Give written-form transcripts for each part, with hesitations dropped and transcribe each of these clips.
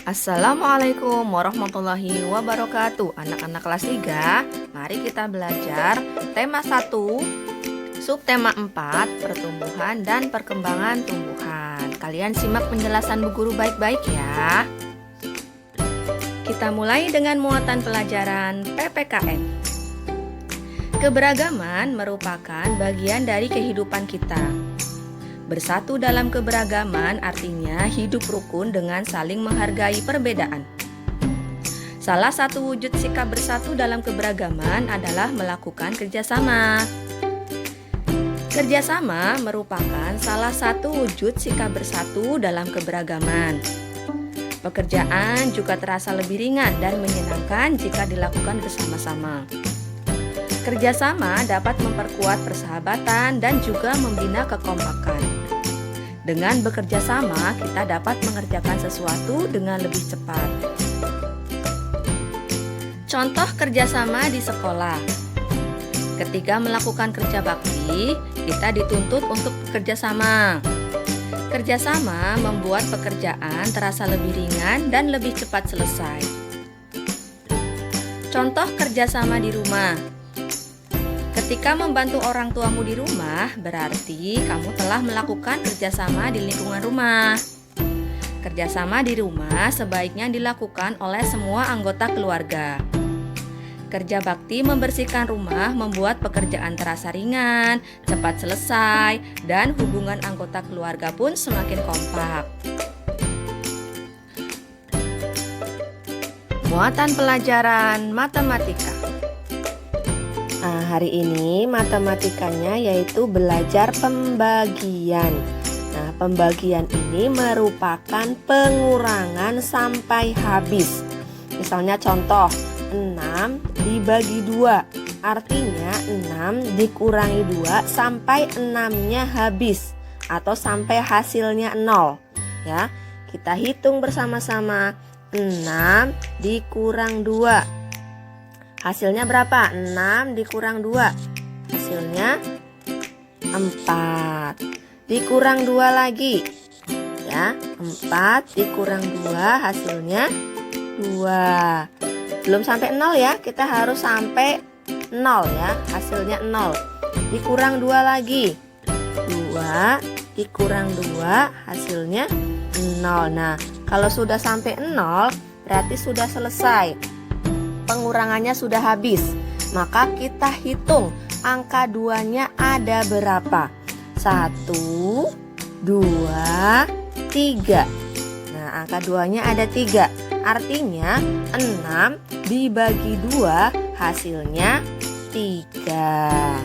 Assalamualaikum warahmatullahi wabarakatuh. Anak-anak kelas 3, mari kita belajar tema 1, subtema 4, pertumbuhan dan perkembangan tumbuhan. Kalian simak penjelasan Bu Guru baik-baik ya. Kita mulai dengan muatan pelajaran PPKN. Keberagaman merupakan bagian dari kehidupan kita. Bersatu dalam keberagaman artinya hidup rukun dengan saling menghargai perbedaan. Salah satu wujud sikap bersatu dalam keberagaman adalah melakukan kerjasama. Kerjasama merupakan salah satu wujud sikap bersatu dalam keberagaman. Pekerjaan juga terasa lebih ringan dan menyenangkan jika dilakukan bersama-sama. Kerjasama dapat memperkuat persahabatan dan juga membina kekompakan. Dengan bekerja sama, kita dapat mengerjakan sesuatu dengan lebih cepat. Contoh kerjasama di sekolah. Ketika melakukan kerja bakti, kita dituntut untuk bekerja sama. Kerjasama membuat pekerjaan terasa lebih ringan dan lebih cepat selesai. Contoh kerjasama di rumah. Ketika membantu orang tuamu di rumah, berarti kamu telah melakukan kerjasama di lingkungan rumah. Kerjasama di rumah sebaiknya dilakukan oleh semua anggota keluarga. Kerja bakti membersihkan rumah membuat pekerjaan terasa ringan, cepat selesai, dan hubungan anggota keluarga pun semakin kompak. Muatan pelajaran matematika. Hari ini matematikanya yaitu belajar pembagian. Pembagian ini merupakan pengurangan sampai habis. Misalnya contoh 6 dibagi 2. Artinya 6 dikurangi 2 sampai 6-nya habis atau sampai hasilnya 0. Ya, kita hitung bersama-sama. 6 dikurang 2. Hasilnya berapa? 6 dikurang 2. Hasilnya 4. Dikurang 2 lagi. Ya, 4 dikurang 2 hasilnya 2. Belum sampai 0 ya, kita harus sampai 0 ya. Hasilnya 0. Dikurang 2 lagi. 2 dikurang 2 hasilnya 0. Nah, kalau sudah sampai 0 berarti sudah selesai. Pengurangannya sudah habis. Maka kita hitung angka 2-nya ada berapa. 1, 2, 3. Nah, angka 2-nya ada 3. Artinya 6 dibagi 2 hasilnya 3.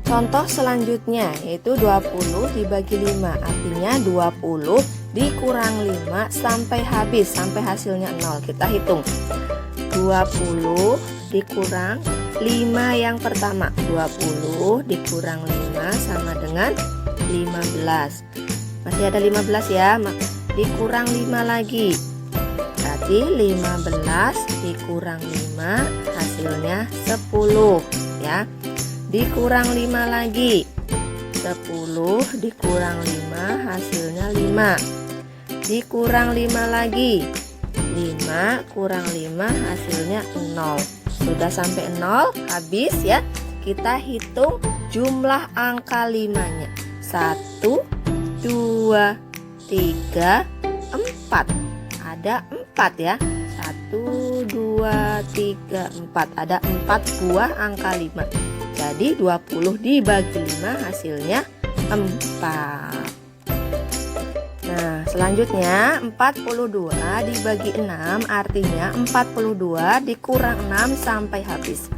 Contoh selanjutnya yaitu 20 dibagi 5. Artinya 20 dikurang 5 sampai habis, sampai hasilnya 0. Kita hitung. 20 dikurang 5 yang pertama. 20 dikurang 5 sama dengan 15. Masih ada 15 ya. Dikurang 5 lagi. Berarti 15 dikurang 5 hasilnya 10 ya. Dikurang 5 lagi. 10 dikurang 5 hasilnya 5. Dikurang 5 lagi. 5 kurang 5 hasilnya 0. Sudah sampai 0 habis ya. Kita hitung jumlah angka 5-nya. 1, 2, 3, 4. Ada 4 ya. 1, 2, 3, 4. Ada 4 buah angka 5. Jadi 20 dibagi 5 hasilnya 4. Nah, selanjutnya 42 dibagi 6 artinya 42 dikurang 6 sampai habis.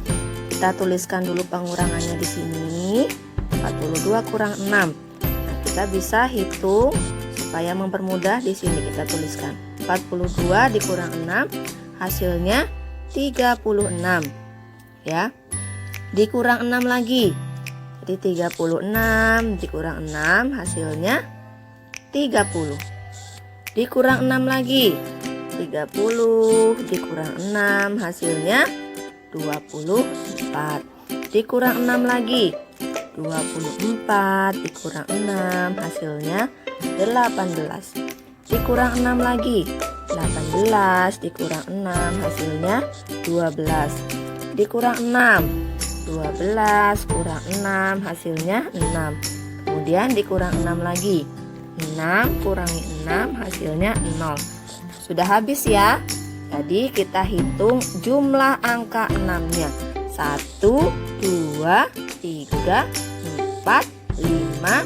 Kita tuliskan dulu pengurangannya di sini. 42 kurang 6. Nah, kita bisa hitung supaya mempermudah di sini kita tuliskan. 42 dikurang 6 hasilnya 36. Ya. Dikurang 6 lagi. Jadi 36 dikurang 6 hasilnya 30. Dikurang 6 lagi. 30 dikurang 6 hasilnya 24. Dikurang 6 lagi. 24 dikurang 6 hasilnya 18. dikurang 6 lagi. 18 dikurang 6 hasilnya 12. Dikurang 6. 12 kurang 6 hasilnya 6. Kemudian dikurang 6 lagi. 6 kurangi 6 hasilnya 0. Sudah habis ya. Jadi kita hitung jumlah angka 6-nya. 1, 2, 3, 4, 5,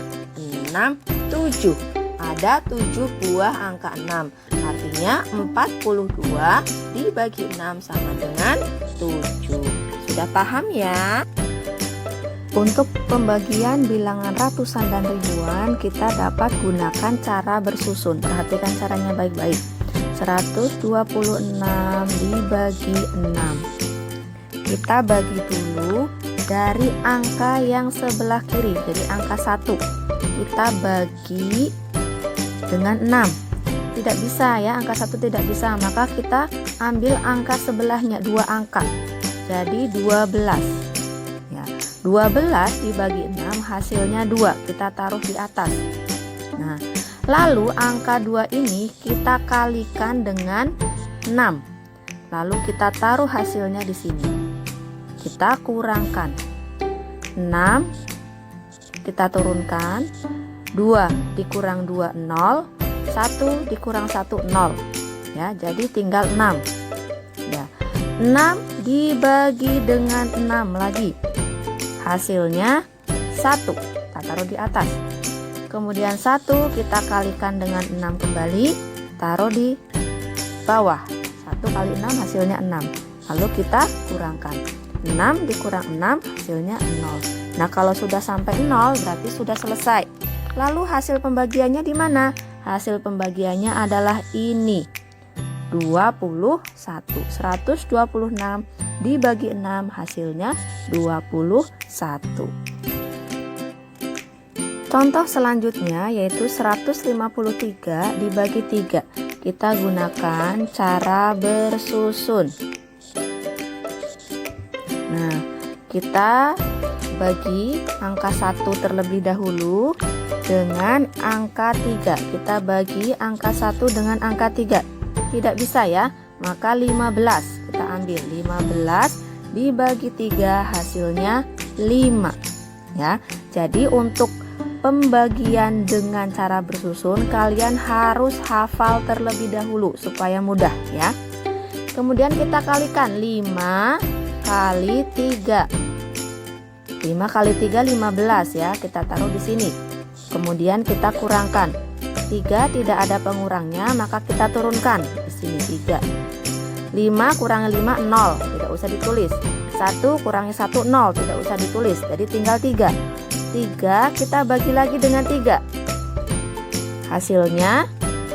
6, 7. Ada 7 buah angka 6. Artinya 42 dibagi 6 sama dengan 7. Sudah paham ya? Untuk pembagian bilangan ratusan dan ribuan, kita dapat gunakan cara bersusun. Perhatikan caranya baik-baik. 126 dibagi 6. Kita bagi dulu dari angka yang sebelah kiri, jadi angka 1. Kita bagi dengan 6. Tidak bisa ya, angka 1 tidak bisa, maka kita ambil angka sebelahnya, 2 angka. Jadi 12. Ya, 12 dibagi 6 hasilnya 2. Kita taruh di atas. Nah, lalu angka 2 ini kita kalikan dengan 6. Lalu kita taruh hasilnya di sini. Kita kurangkan. 6 kita turunkan. 2 dikurang 2 0. 1 dikurang 1 0. Ya, jadi tinggal 6. Ya. 6 dibagi dengan 6 lagi. Hasilnya 1. Kita taruh di atas. Kemudian 1 kita kalikan dengan 6 kembali, taruh di bawah. 1 kali 6 hasilnya 6. Lalu kita kurangkan. 6 dikurang 6 hasilnya 0. Nah, kalau sudah sampai 0 berarti sudah selesai. Lalu hasil pembagiannya di mana? Hasil pembagiannya adalah ini. 21. 126 dibagi 6 hasilnya 21. Contoh selanjutnya yaitu 153 dibagi 3. Kita gunakan cara bersusun. Nah, kita bagi angka 1 terlebih dahulu dengan angka 3. Kita bagi angka 1 dengan angka 3. Tidak bisa ya, maka 15. Kita ambil 15 dibagi 3 hasilnya 5. Ya, jadi untuk pembagian dengan cara bersusun kalian harus hafal terlebih dahulu supaya mudah ya. Kemudian kita kalikan 5 kali 3. 5 kali 3 15 ya, kita taruh di sini. Kemudian kita kurangkan. 3 tidak ada pengurangnya, maka kita turunkan di sini 3. 5 kurangi 5 0, tidak usah ditulis. 1 kurangi 1 0, tidak usah ditulis. Jadi tinggal 3. 3 kita bagi lagi dengan 3. Hasilnya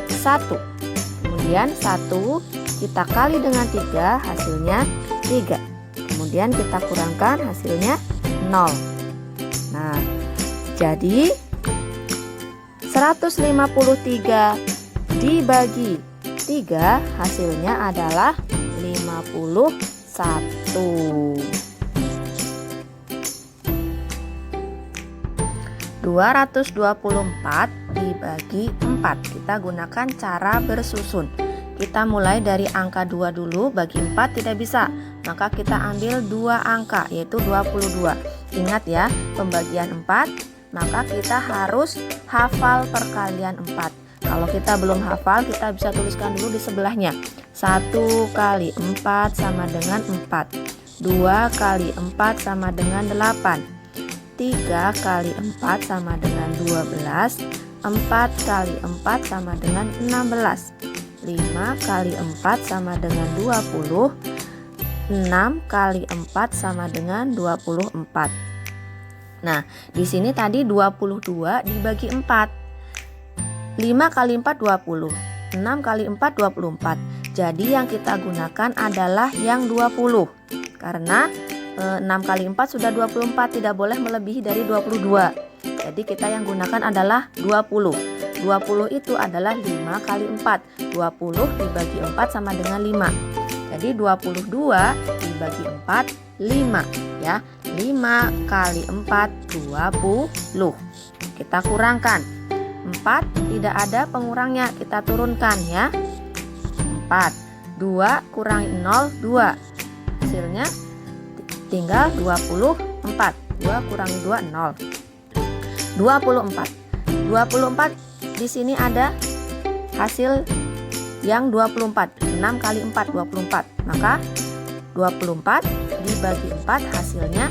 1. Kemudian 1 kita kali dengan 3, hasilnya 3. Kemudian kita kurangkan, hasilnya 0. Nah, jadi 153 dibagi 3 hasilnya adalah 51. 224 dibagi 4. Kita gunakan cara bersusun. Kita mulai dari angka 2 dulu, bagi 4 tidak bisa. Maka kita ambil 2 angka yaitu 22. Ingat ya, pembagian 4, maka kita harus hafal perkalian 4. Kalau kita belum hafal, kita bisa tuliskan dulu di sebelahnya. 1 kali 4 sama dengan 4. 2 kali 4 sama dengan 8. 3 kali 4 sama dengan 12. 4 kali 4 sama dengan 16. 5 kali 4 sama dengan 20. 6 kali 4 sama dengan 24. Nah, di sini tadi 22 dibagi 4. 5 kali 4 20. 6 kali 4 24. Jadi yang kita gunakan adalah yang 20. Karena 6 kali 4 sudah 24, tidak boleh melebihi dari 22. Jadi kita yang gunakan adalah 20. 20 itu adalah 5 kali 4. 20 dibagi 4 sama dengan 5. Jadi 22 dibagi 4 5 ya. 5 kali 4 20. Kita kurangkan. 4 tidak ada pengurangnya, kita turunkan ya. 4, 2 kurangi 0, 2. Hasilnya tinggal 24. 2 kurangi 2, 0. 24. 24 di sini ada hasil yang 24. 6 kali 4, 24. Maka 24 dibagi 4 hasilnya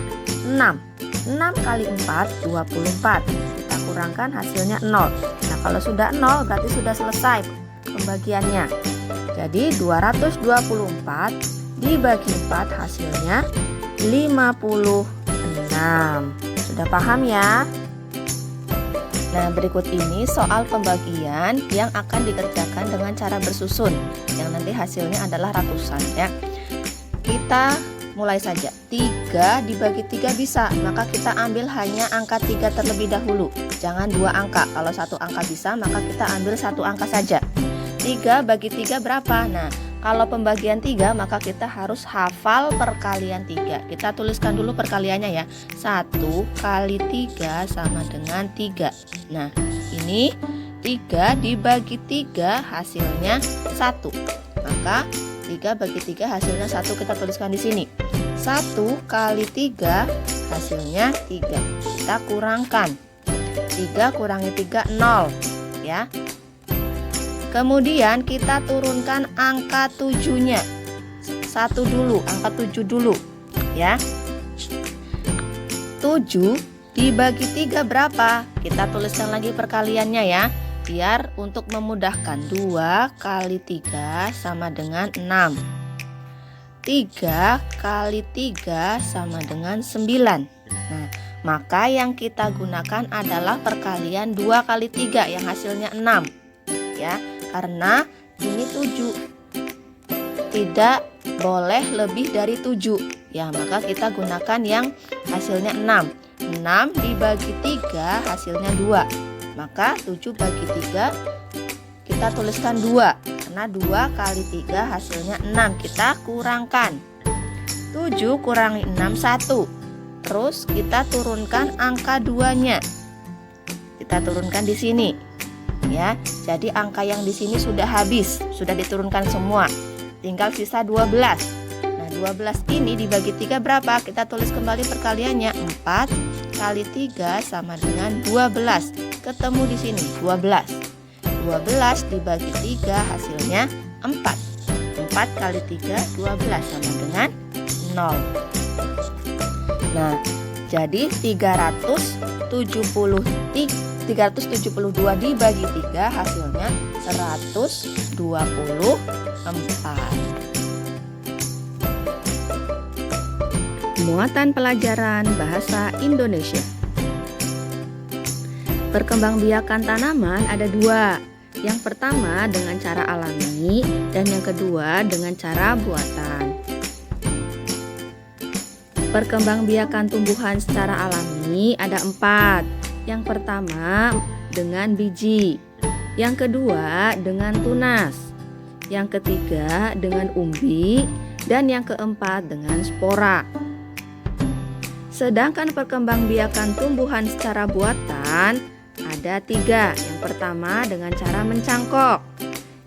6. 6 kali 4, 24. Kita kurangkan hasilnya 0. Nah, kalau sudah 0 berarti sudah selesai pembagiannya. Jadi 224 dibagi 4 hasilnya 56. Sudah paham ya? Nah, berikut ini soal pembagian yang akan dikerjakan dengan cara bersusun, yang nanti hasilnya adalah ratusan ya. Kita mulai saja. 3 dibagi 3 bisa, maka kita ambil hanya angka 3 terlebih dahulu. Jangan 2 angka. Kalau 1 angka bisa, maka kita ambil 1 angka saja. 3 bagi 3 berapa? Nah, kalau pembagian 3 maka kita harus hafal perkalian 3. Kita tuliskan dulu perkaliannya ya. 1 kali 3 sama dengan 3. Nah, ini 3 dibagi 3 hasilnya 1. Maka 3 bagi 3 hasilnya 1, kita tuliskan di sini. 1 kali 3 hasilnya 3. Kita kurangkan. 3 kurangi 3, 0 ya. Kemudian kita turunkan angka 7-nya. 1 dulu, angka 7 dulu ya. 7 dibagi 3 berapa? Kita tuliskan lagi perkaliannya ya, biar untuk memudahkan. 2 kali 3 sama dengan 6. 3 kali 3 sama dengan 9. Nah, maka yang kita gunakan adalah perkalian 2 kali 3 yang hasilnya 6 ya. Karena ini 7, tidak boleh lebih dari 7 ya, maka kita gunakan yang hasilnya 6. 6 dibagi 3 hasilnya 2. Maka 7 bagi 3 kita tuliskan 2, karena 2 kali 3 hasilnya 6. Kita kurangkan. 7 kurangi 6, 1. Terus kita turunkan angka 2-nya. Kita turunkan di sini ya. Jadi angka yang di sini sudah habis, sudah diturunkan semua. Tinggal sisa 12. Nah, 12 ini dibagi 3 berapa? Kita tulis kembali perkaliannya. 4 kali 3 sama dengan 12. Ketemu di sini 12. 12 dibagi 3 hasilnya 4. 4 kali 3 12 sama dengan 0. Nah, jadi 372 dibagi 3 hasilnya 124. Muatan pelajaran bahasa Indonesia. Perkembangbiakan tanaman ada 2. Yang pertama dengan cara alami dan yang kedua dengan cara buatan. Perkembangbiakan tumbuhan secara alami ada 4. Yang pertama dengan biji, yang kedua dengan tunas, yang ketiga dengan umbi, dan yang keempat dengan spora. Sedangkan perkembangbiakan tumbuhan secara buatan ada 3. Yang pertama dengan cara mencangkok,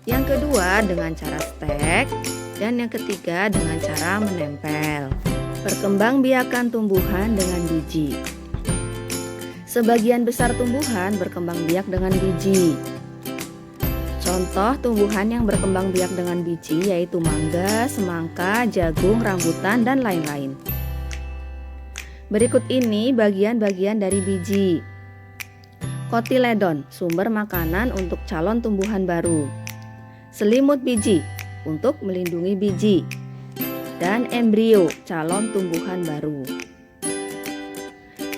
yang kedua dengan cara stek, dan yang ketiga dengan cara menempel. Perkembangbiakan tumbuhan dengan biji. Sebagian besar tumbuhan berkembang biak dengan biji. Contoh tumbuhan yang berkembang biak dengan biji yaitu mangga, semangka, jagung, rambutan, dan lain-lain. Berikut ini bagian-bagian dari biji. Kotiledon, sumber makanan untuk calon tumbuhan baru. Selimut biji, untuk melindungi biji. Dan embrio, calon tumbuhan baru.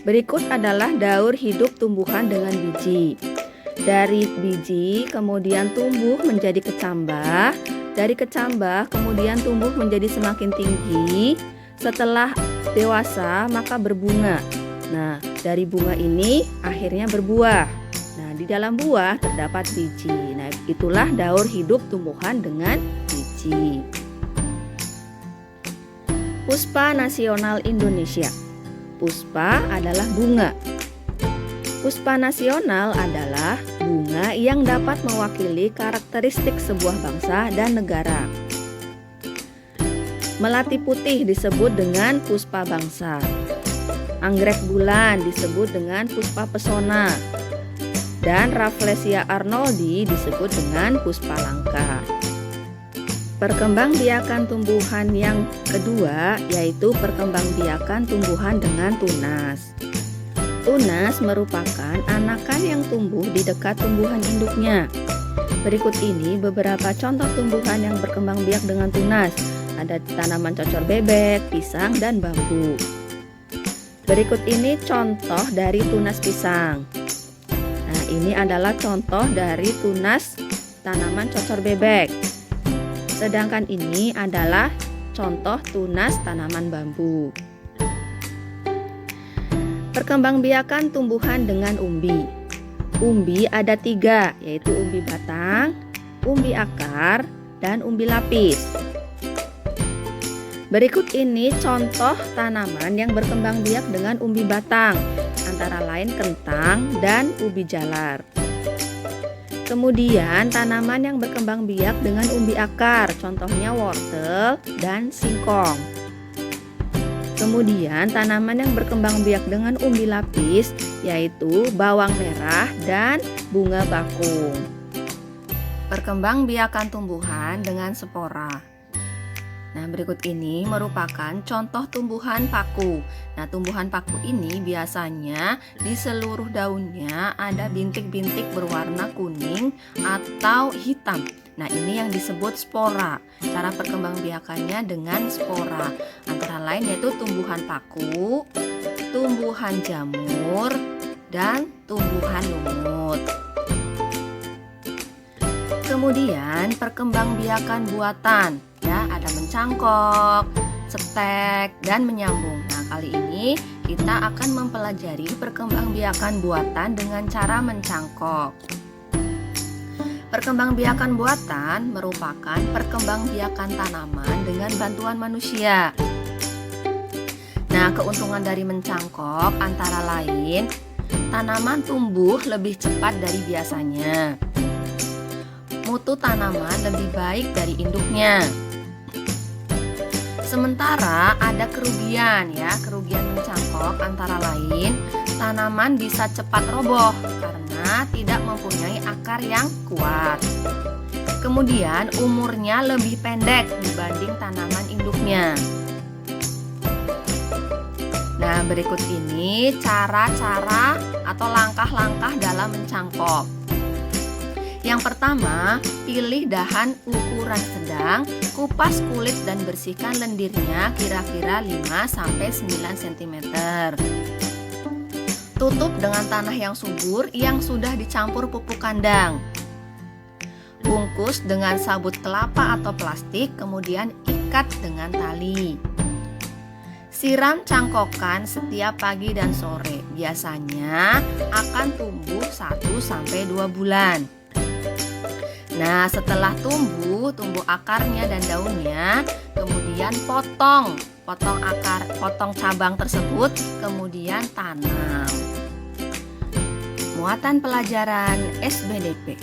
Berikut adalah daur hidup tumbuhan dengan biji. Dari biji kemudian tumbuh menjadi kecambah. Dari kecambah kemudian tumbuh menjadi semakin tinggi. Setelah dewasa maka berbunga. Nah, dari bunga ini akhirnya berbuah. Nah, di dalam buah terdapat biji. Nah, itulah daur hidup tumbuhan dengan biji. Puspa Nasional Indonesia. Puspa adalah bunga. Puspa nasional adalah bunga yang dapat mewakili karakteristik sebuah bangsa dan negara. Melati putih disebut dengan puspa bangsa. Anggrek bulan disebut dengan puspa pesona. Dan Rafflesia arnoldi disebut dengan puspa langka. Perkembangbiakan tumbuhan yang kedua yaitu perkembangbiakan tumbuhan dengan tunas. Tunas merupakan anakan yang tumbuh di dekat tumbuhan induknya. Berikut ini beberapa contoh tumbuhan yang berkembang biak dengan tunas. Ada tanaman cocor bebek, pisang, dan bambu. Berikut ini contoh dari tunas pisang. Nah, ini adalah contoh dari tunas tanaman cocor bebek. Sedangkan ini adalah contoh tunas tanaman bambu. Perkembangbiakan tumbuhan dengan umbi. Umbi ada 3, yaitu umbi batang, umbi akar, dan umbi lapis. Berikut ini contoh tanaman yang berkembang biak dengan umbi batang, antara lain kentang dan ubi jalar. Kemudian tanaman yang berkembang biak dengan umbi akar, contohnya wortel dan singkong. Kemudian tanaman yang berkembang biak dengan umbi lapis yaitu bawang merah dan bunga bakung. Perkembangbiakan tumbuhan dengan spora. Nah, berikut ini merupakan contoh tumbuhan paku. Nah, tumbuhan paku ini biasanya di seluruh daunnya ada bintik-bintik berwarna kuning atau hitam. Nah, ini yang disebut spora. Cara perkembangbiakannya dengan spora. Antara lain yaitu tumbuhan paku, tumbuhan jamur, dan tumbuhan lumut. Kemudian perkembangbiakan buatan. Ya, ada mencangkok, cetek, dan menyambung. Nah, kali ini kita akan mempelajari perkembangbiakan buatan dengan cara mencangkok. Perkembangbiakan buatan merupakan perkembangbiakan tanaman dengan bantuan manusia. Nah, keuntungan dari mencangkok antara lain, tanaman tumbuh lebih cepat dari biasanya. Mutu tanaman lebih baik dari induknya. Sementara ada kerugian mencangkok antara lain tanaman bisa cepat roboh karena tidak mempunyai akar yang kuat. Kemudian umurnya lebih pendek dibanding tanaman induknya. Nah, berikut ini cara-cara atau langkah-langkah dalam mencangkok. Yang pertama, pilih dahan ukuran sedang, kupas kulit dan bersihkan lendirnya kira-kira 5-9 cm. Tutup dengan tanah yang subur yang sudah dicampur pupuk kandang. Bungkus dengan sabut kelapa atau plastik, kemudian ikat dengan tali. Siram cangkokan setiap pagi dan sore. Biasanya akan tumbuh 1-2 bulan. Nah, setelah tumbuh akarnya dan daunnya, kemudian potong akar, potong cabang tersebut, kemudian tanam. Muatan pelajaran SBDP.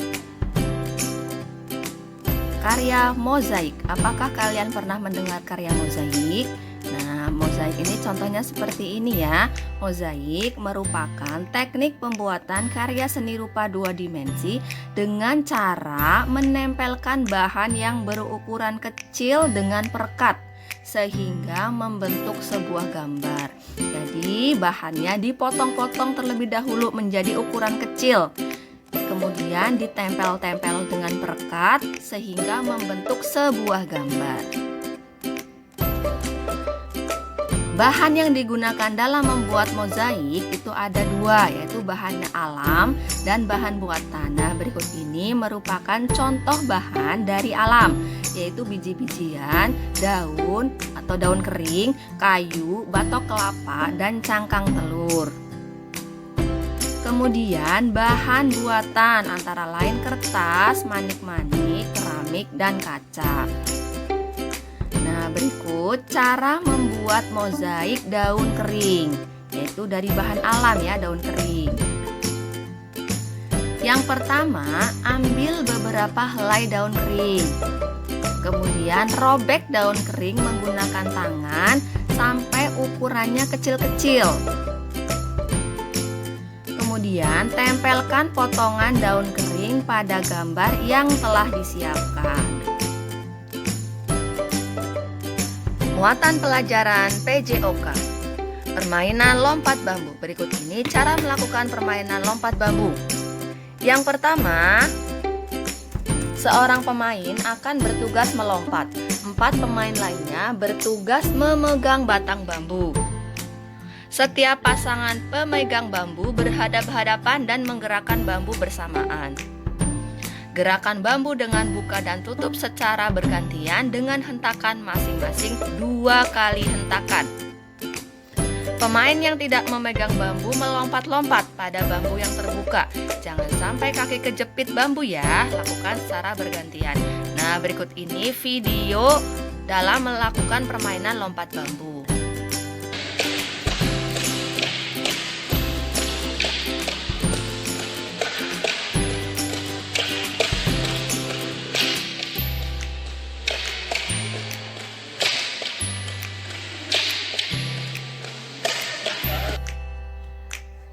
Karya mozaik. Apakah kalian pernah mendengar karya mozaik? Nah, mozaik ini contohnya seperti ini ya. Mozaik merupakan teknik pembuatan karya seni rupa 2 dimensi dengan cara menempelkan bahan yang berukuran kecil dengan perekat sehingga membentuk sebuah gambar. Jadi, bahannya dipotong-potong terlebih dahulu menjadi ukuran kecil. Kemudian ditempel-tempel dengan perekat sehingga membentuk sebuah gambar. Bahan yang digunakan dalam membuat mozaik itu ada 2, yaitu bahannya alam dan bahan buatan. Nah, berikut ini merupakan contoh bahan dari alam, yaitu biji-bijian, daun atau daun kering, kayu, batok kelapa, dan cangkang telur. Kemudian bahan buatan antara lain kertas, manik-manik, keramik, dan kaca. Nah, berikut cara membuat mozaik daun kering, yaitu dari bahan alam ya, daun kering. Yang pertama, ambil beberapa helai daun kering. Kemudian robek daun kering menggunakan tangan sampai ukurannya kecil-kecil. Kemudian tempelkan potongan daun kering pada gambar yang telah disiapkan. Muatan pelajaran PJOK. Permainan lompat bambu. Berikut ini cara melakukan permainan lompat bambu. Yang pertama, seorang pemain akan bertugas melompat. 4 pemain lainnya bertugas memegang batang bambu. Setiap pasangan pemegang bambu berhadap-hadapan dan menggerakkan bambu bersamaan. Gerakan bambu dengan buka dan tutup secara bergantian dengan hentakan masing-masing 2 kali hentakan. Pemain yang tidak memegang bambu melompat-lompat pada bambu yang terbuka. Jangan sampai kaki kejepit bambu ya, lakukan secara bergantian. Nah, berikut ini video dalam melakukan permainan lompat bambu.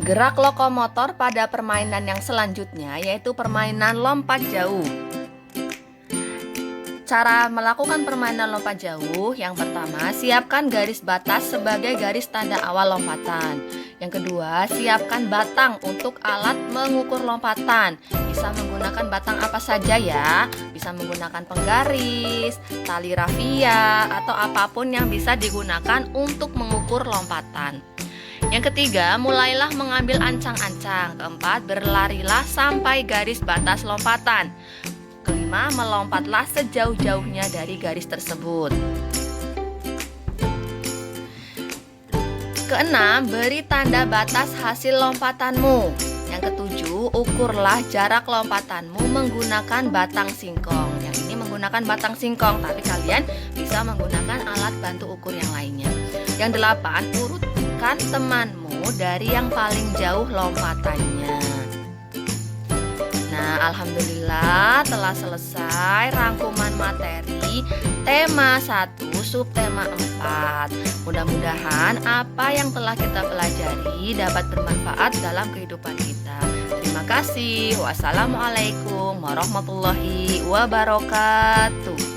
Gerak lokomotor pada permainan yang selanjutnya yaitu permainan lompat jauh. Cara melakukan permainan lompat jauh, yang pertama, siapkan garis batas sebagai garis tanda awal lompatan. Yang kedua, siapkan batang untuk alat mengukur lompatan. Bisa menggunakan batang apa saja ya, bisa menggunakan penggaris, tali rafia, atau apapun yang bisa digunakan untuk mengukur lompatan. Yang ketiga, mulailah mengambil ancang-ancang. Keempat, berlarilah sampai garis batas lompatan. Kelima, melompatlah sejauh-jauhnya dari garis tersebut. Keenam, beri tanda batas hasil lompatanmu. Yang ketujuh, ukurlah jarak lompatanmu menggunakan batang singkong. Yang ini menggunakan batang singkong, tapi kalian bisa menggunakan alat bantu ukur yang lainnya. Yang delapan, urutkan temanmu dari yang paling jauh lompatannya. Nah, alhamdulillah telah selesai rangkuman materi tema 1 subtema 4. Mudah-mudahan apa yang telah kita pelajari dapat bermanfaat dalam kehidupan kita. Terima kasih. Wassalamualaikum warahmatullahi wabarakatuh.